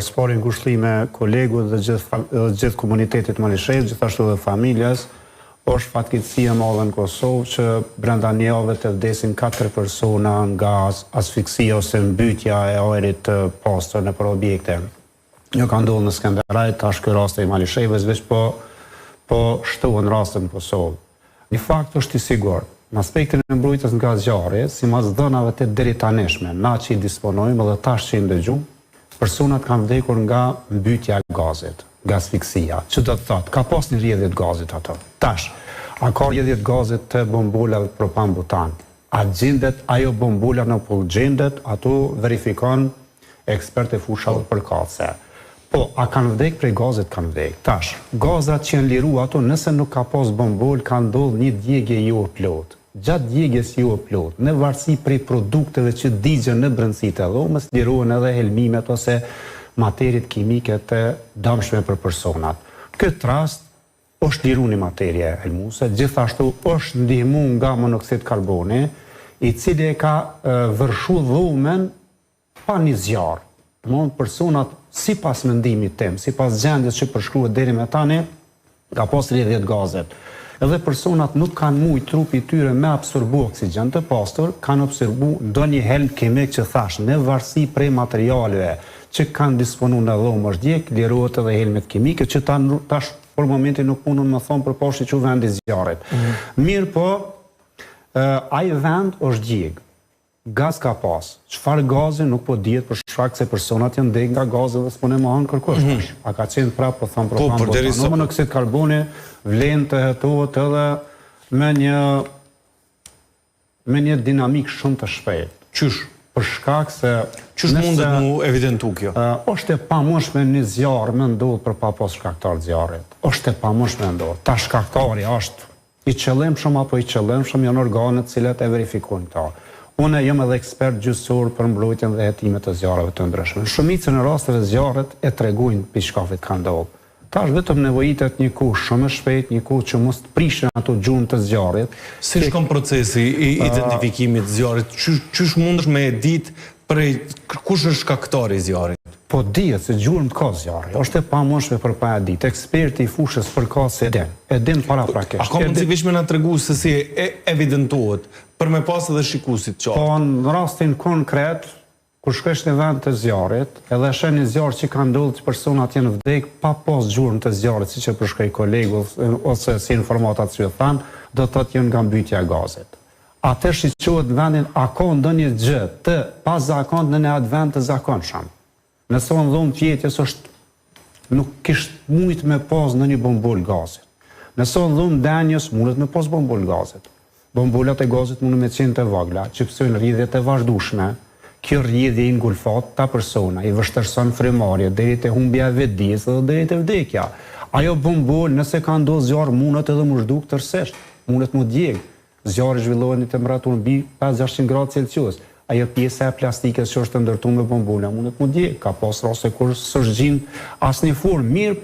Spori ngushëllime kolegu dhe gjithë komunitetit Malishev, gjithashtu dhe familjes, është fatkeqësia e madhe në Kosovë që brenda një jave të vdesin 4 persona nga asfiksia ose mbytja e ajrit të pastër nëpër objekte. Një ka ndodhur në Skanderaj, tash ky rast i Malishevës veç po shtohen raste në Kosovë. Një fakt është i sigurt. Në aspektin e mbrojtjes nga zjarri, sipas dhënave të deritanishme, na që i disponojmë dhe tash që i ndëgjojmë, personat kanë vdekur nga mbytja e gazit, nga asfiksia. Që do të thotë, ka pas një rrjedhje të gazit ato. Tash, a ka rrjedhje të gazit të bombulave propan-butan? A gjendet ajo bombola në po gjendet, ato verifikon ekspertë e fushave përkatëse. Po, a kanë vdek prej gazit kanë vdek. Tash, gazrat që janë liru ato, nëse nuk ka pas bombol, ka ndodhur një djegje jo e plot. Gjatë djegjes jo e plot, në varësi prej produkteve që digjen në brendësitë e dhomës, lirohen edhe helmimet ose materit kimike të dëmshme për personat. Këtë rast është liru një materie helmuse, gjithashtu është ndihmu nga monoksid karboni, i cili e ka vërshu dhomen pa një zjarë. Domthonë personat sipas mendimit tim, sipas gjendjes që përshkruhet deri me tani, ka pas rrjedhje të gazit. Edhe personat nuk kanë mujt trupi i tyre me absorbu oksigjen të pastër, kanë absorbu ndonjë helm kimik që thash, në varësi prej materialeve që kanë disponu në dhomë është djeg, lirohet edhe helmet kimike që tash për momentin nuk mundun më thonë për poshtë që vendi zjarrit. Mirë po, ai vend është djeg. Gaz ka pas. Çfarë gazi nuk po dihet për shkak se personat janë ndek nga gazi dhe s'po ne mohon kërkosh. A ka qenë prapë po thon propan. Monoksid karboni vlen të hetohet edhe me një dinamik shumë të shpejtë. Qysh? Për shkak se qysh mundet mu evidentu kjo? Është e pamundshme një zjarr më ndodh për pa pas shkaktar zjarrit. Është e pamundshme ndodh. Ta shkaktari është i qëllimshëm apo i qëllimshëm janë organet cilat e verifikojnë këta. Unë jam edhe ekspert gjyqësor për mbrojtjen dhe hetimet të zjarreve të ndryshme. Në shumicën e rasteve zjarret e tregojnë për çka ka ndodhur. Tash vetëm nevojitet një kohë shumë e shpejtë, një kohë që mos të prishin ato gjurmë të zjarrit. Si shkon procesi i identifikimit të zjarrit? Qysh mundesh me e ditë prej kush është shkaktari i zjarrit? Po dihet se gjurmë ka zjarri. Është e pamundshme për pa e ditë. Eksperti i fushës përkatëse e din paraprakisht. A ka mundësi veç me na tregu se si evidentohet për me pas edhe shikuesit qartë? Po në rastin konkret, kur shkosh në vend të zjarrit, edhe shën një zjarr që ka ndodhur që personat janë vdek pa pas gjurmë të zjarrit, siç e përshkroi kolegu ose si informatat që thanë, do të thotë janë nga mbytja e gazit. Atë shiqohet vendin a ka ndonjë gjë të pazakontë në atë vend të zakonshëm. Nëse në dhomë tjetjes është nuk kishtë mujt me pas në një bombol gazit. Nëse në dhomë denjës mundet me pas bombol gazit. Bombolat e gazit mundet me qenë të vogla, që pësojnë rrjedhjet e vazhdueshme. Kjo rrjedhje i ngulfat ta persona, i vështirëson frymëmarrje deri te humbja e vetdijes dhe deri te vdekja. Ajo bombol nëse ka ndodhur zjarr mundet edhe mu zhduk tërësisht, mundet mu djeg. Zjarri zhvillohet në temperaturë mbi 500-600 gradë Celsius. Ajo pjesa e plastikës që është ndërtuar me bombola mundet mu djeg. Ka pas raste kur s'është gjind asnjë formë. Mirë po